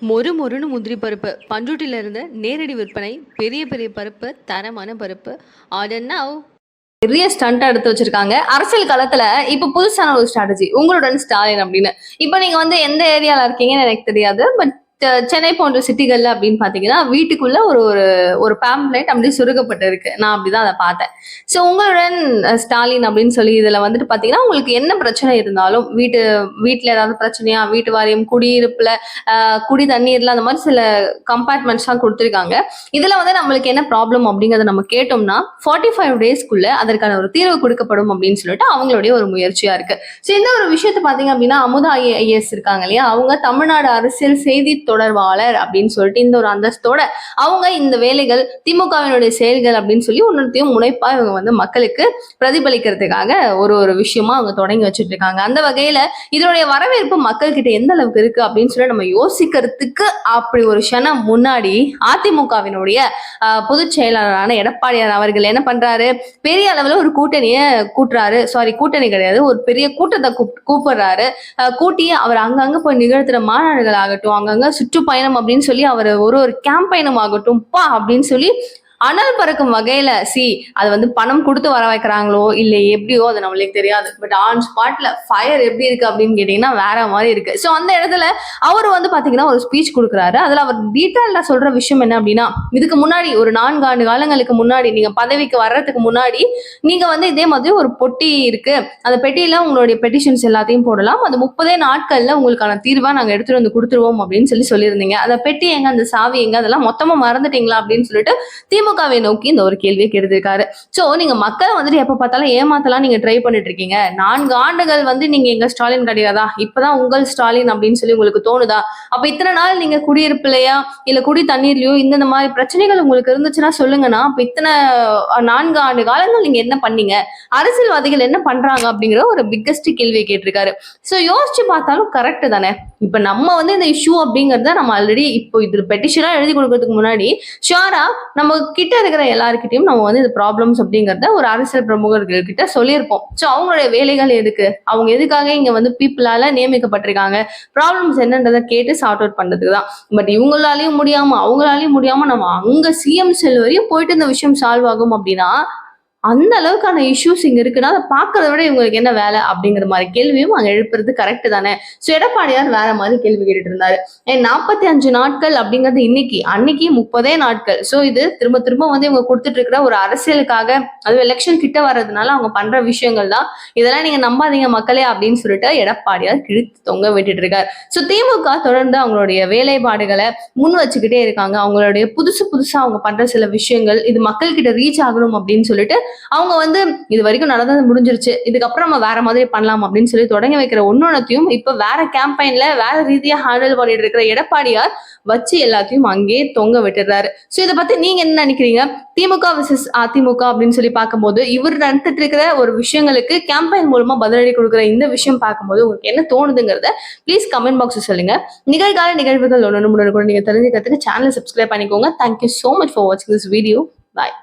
மொறு மொறுன்னு முந்திரி பருப்பு பண்ருட்டியிலிருந்து நேரடி விற்பனை. பெரிய பெரிய பருப்பு, தரமான பருப்பு. Order now. பெரிய ஸ்டண்ட் எடுத்து வச்சிருக்காங்க அரசியல் களத்துல. இப்ப புதுசான ஒரு ஸ்ட்ராட்டஜி உங்களுடன் ஸ்டாலின் அப்படின்னு. இப்ப நீங்க வந்து எந்த ஏரியால இருக்கீங்கன்னு எனக்கு தெரியாது. பட் சென்னை போன்ற சிட்டிகள்ல அப்படின்னு பாத்தீங்கன்னா வீட்டுக்குள்ள ஒரு ஒரு ஒரு பேம்ப்ளெட் அப்படி சுருக்கப்பட்டு இருக்கு. நான் அப்படிதான் அதை பார்த்தேன். ஸோ உங்களுடன் ஸ்டாலின் அப்படின்னு சொல்லி இதுல வந்துட்டு பாத்தீங்கன்னா உங்களுக்கு என்ன பிரச்சனை இருந்தாலும் வீட்டுல ஏதாவது பிரச்சனையா, வீட்டு வாரியம், குடியிருப்புல குடி தண்ணீர்ல அந்த மாதிரி சில கம்பார்ட்மெண்ட்ஸ்லாம் கொடுத்துருக்காங்க. இதுல வந்து நம்மளுக்கு என்ன ப்ராப்ளம் அப்படிங்கறத நம்ம கேட்டோம்னா 45 டேஸ்க்குள்ள அதற்கான ஒரு தீர்வு கொடுக்கப்படும் அப்படின்னு சொல்லிட்டு அவங்களுடைய ஒரு முயற்சியா இருக்கு. ஸோ இந்த ஒரு விஷயத்த பாத்தீங்க அப்படின்னா அமுதா ஐஏஎஸ் இருக்காங்க இல்லையா, அவங்க தமிழ்நாடு அரசியல் செய்தி தொடர்பாளர் அப்படின்னு சொல்லிட்டு இந்த ஒரு அந்தஸ்தோட அவங்க இந்த வேலைகள் திமுகவினுடைய செயல்கள் அப்படின்னு சொல்லி ஒன்னத்தையும் முனைப்பா இவங்க வந்து மக்களுக்கு பிரதிபலிக்கிறதுக்காக ஒரு ஒரு விஷயமா அவங்க தொடங்கி வச்சுட்டு இருக்காங்க. அந்த வகையில இதனுடைய வரவேற்பு மக்கள் கிட்ட எந்த அளவுக்கு இருக்கு அப்படின்னு சொல்லி நம்ம யோசிக்கிறதுக்கு அப்படி ஒரு க்ஷணம் முன்னாடி அதிமுகவினுடைய பொதுச் செயலாளரான எடப்பாடியார் அவர்கள் என்ன பண்றாரு, பெரிய அளவுல ஒரு கூட்டணியை கூட்டுறாரு. சாரி, கூட்டணி கிடையாது, ஒரு பெரிய கூட்டத்தை கூப்பிடுறாரு. கூட்டி அவர் அங்கங்க போய் நிகழ்த்துற மாநாடுகள் ஆகட்டும், அங்கங்க சுற்றுப்பயணம் அப்படின்னு சொல்லி அவர் ஒரு ஒரு கேம்பெயினும் ஆகட்டும் பா அப்படின்னு சொல்லி அனல் பறக்கும் வகையில அது வந்து பணம் கொடுத்து வர வைக்கிறாங்களோ இல்ல எப்படியோ அது நம்மளுக்கு தெரியாது. பட் ஆன் ஸ்பாட்ல ஃபயர் எப்படி இருக்கு அப்படின்னு கேட்டீங்கன்னா வேற மாதிரி இருக்கு. ஸோ அந்த இடத்துல அவர் வந்து பாத்தீங்கன்னா ஒரு ஸ்பீச் கொடுக்குறாரு. அதுல அவர் டீட்டெயில்டா சொல்ற விஷயம் என்ன அப்படின்னா, இதுக்கு முன்னாடி ஒரு 4 ஆண்டு காலங்களுக்கு முன்னாடி நீங்க பதவிக்கு வர்றதுக்கு முன்னாடி நீங்க வந்து இதே மாதிரி ஒரு பொட்டி இருக்கு, அந்த பெட்டியில உங்களுடைய பெட்டிஷன்ஸ் எல்லாத்தையும் போடலாம், அது 30 நாட்கள்ல உங்களுக்கான தீர்வா நாங்க எடுத்துட்டு வந்து கொடுத்துருவோம் அப்படின்னு சொல்லியிருந்தீங்க. அந்த பெட்டி எங்க, அந்த சாவி எங்க, அதெல்லாம் மொத்தமா மறந்துட்டீங்களா அப்படின்னு சொல்லிட்டு திமுகவை நோக்கி இந்த ஒரு கேள்வியை கேட்டிருக்காரு. சோ நீங்க மக்களை வந்துட்டு எப்ப பார்த்தாலும் ஏமாத்தலாம் நீங்க ட்ரை பண்ணிட்டு இருக்கீங்க. 4 ஆண்டுகள் வந்து நீங்க எங்க ஸ்டாலின் கிடையாதா, இப்பதான் உங்கள் ஸ்டாலின் அப்படின்னு சொல்லி உங்களுக்கு தோணுதா? அப்ப இத்தனை நாள் நீங்க குடியிருப்புலையா இல்ல குடி தண்ணீர்லயோ இந்த மாதிரி பிரச்சனைகள் உங்களுக்கு இருந்துச்சுன்னா சொல்லுங்கன்னா, அப்ப இத்தனை 4 ஆண்டு காலங்கள் நீங்க என்ன பண்ணீங்க, அரசியல்வாதிகள் என்ன பண்றாங்க அப்படிங்கிற ஒரு பிக்கஸ்ட் கேள்வியை கேட்டிருக்காரு. சோ யோசிச்சு பார்த்தாலும் கரெக்ட் தானே. இப்ப நம்ம வந்து இந்த இஷ்யூ அப்படிங்கறத நம்ம ஆல்ரெடி இப்போ இது பெட்டிஷனா எழுதி கொடுக்கறதுக்கு முன்னாடி ஷியோரா நம்ம கிட்ட இருக்கிற எல்லாருக்கிட்டையும் நம்ம வந்து இந்த ப்ராப்ளம்ஸ் அப்படிங்கறத ஒரு அரசியல் பிரமுகர்கள் கிட்ட சொல்லியிருப்போம். ஸோ அவங்களுடைய வேலைகள் எதுக்கு, அவங்க எதுக்காக இங்க வந்து பீப்புளால நியமிக்கப்பட்டிருக்காங்க, ப்ராப்ளம்ஸ் என்னன்றதை கேட்டு சார்ட் அவுட் பண்றதுக்கு தான். பட் இவங்களாலையும் முடியாம அவங்களாலையும் முடியாம நம்ம அங்க சிஎம் செல் வரையும் போயிட்டு இந்த விஷயம் சால்வ் ஆகும் அப்படின்னா அந்த அளவுக்கான இஷ்யூஸ் இங்க இருக்குன்னா அதை பாக்குறத விட இவங்களுக்கு என்ன வேலை அப்படிங்கிற மாதிரி கேள்வியும் அங்க எழுப்புறது கரெக்ட் தானே. சோ எடப்பாடியார் வேற மாதிரி கேள்வி கேட்டுட்டு இருந்தாரு. 45 நாட்கள் அப்படிங்கிறது அன்னைக்கு 30 நாட்கள். சோ இது திரும்ப திரும்ப வந்து இவங்க கொடுத்துட்டு இருக்கிற ஒரு அரசியலுக்காக, அது எலெக்ஷன் கிட்ட வர்றதுனால அவங்க பண்ற விஷயங்கள் தான். இதெல்லாம் நீங்க நம்பாதீங்க மக்களே அப்படின்னு சொல்லிட்டு எடப்பாடியார் கிழித்து தொங்க விட்டுட்டு இருக்காரு. சோ திமுக தொடர்ந்து அவங்களுடைய வேலைப்பாடுகளை முன் வச்சுக்கிட்டே இருக்காங்க. அவங்களுடைய புதுசா அவங்க பண்ற சில விஷயங்கள் இது மக்கள் கிட்ட ரீச் ஆகணும் அப்படின்னு சொல்லிட்டு அவங்க வந்து இது வரைக்கும் நடந்தது முடிஞ்சிருச்சு, இதுக்கப்புறம் நம்ம வேற மாதிரி பண்ணலாம் அப்படின்னு சொல்லி தொடங்கி வைக்கிற ஒன்னொன்னத்தையும் இப்ப வேற கேம்பெயின்ல வேற ரீதியா ஹேண்டில் பண்ணிட்டு இருக்கிற எடப்பாடியார் வச்சு எல்லாத்தையும் அங்கே தொங்க விட்டுறாரு. சோ இதை பத்தி நீங்க என்ன நினைக்கிறீங்க? திமுக விசஸ் அதிமுக அப்படின்னு சொல்லி பார்க்கும்போது இவர் நடத்திட்டு இருக்கிற ஒரு விஷயங்களுக்கு கேம்பெயின் மூலமா பதிலடி கொடுக்குற இந்த விஷயம் பார்க்கும்போது உங்களுக்கு என்ன தோணுதுங்கிறத ப்ளீஸ் கமெண்ட் பாக்ஸ் சொல்லுங்க. நிகழ்கால நிகழ்வுகள் ஒன்று கூட நீங்க தெரிஞ்சுக்கிறதுக்கு சேனலை சப்ஸ்கிரைப் பண்ணிக்கோங்க. தேங்க்யூ சோ மச் ஃபார் வாட்சிங் திஸ் வீடியோ. பாய்.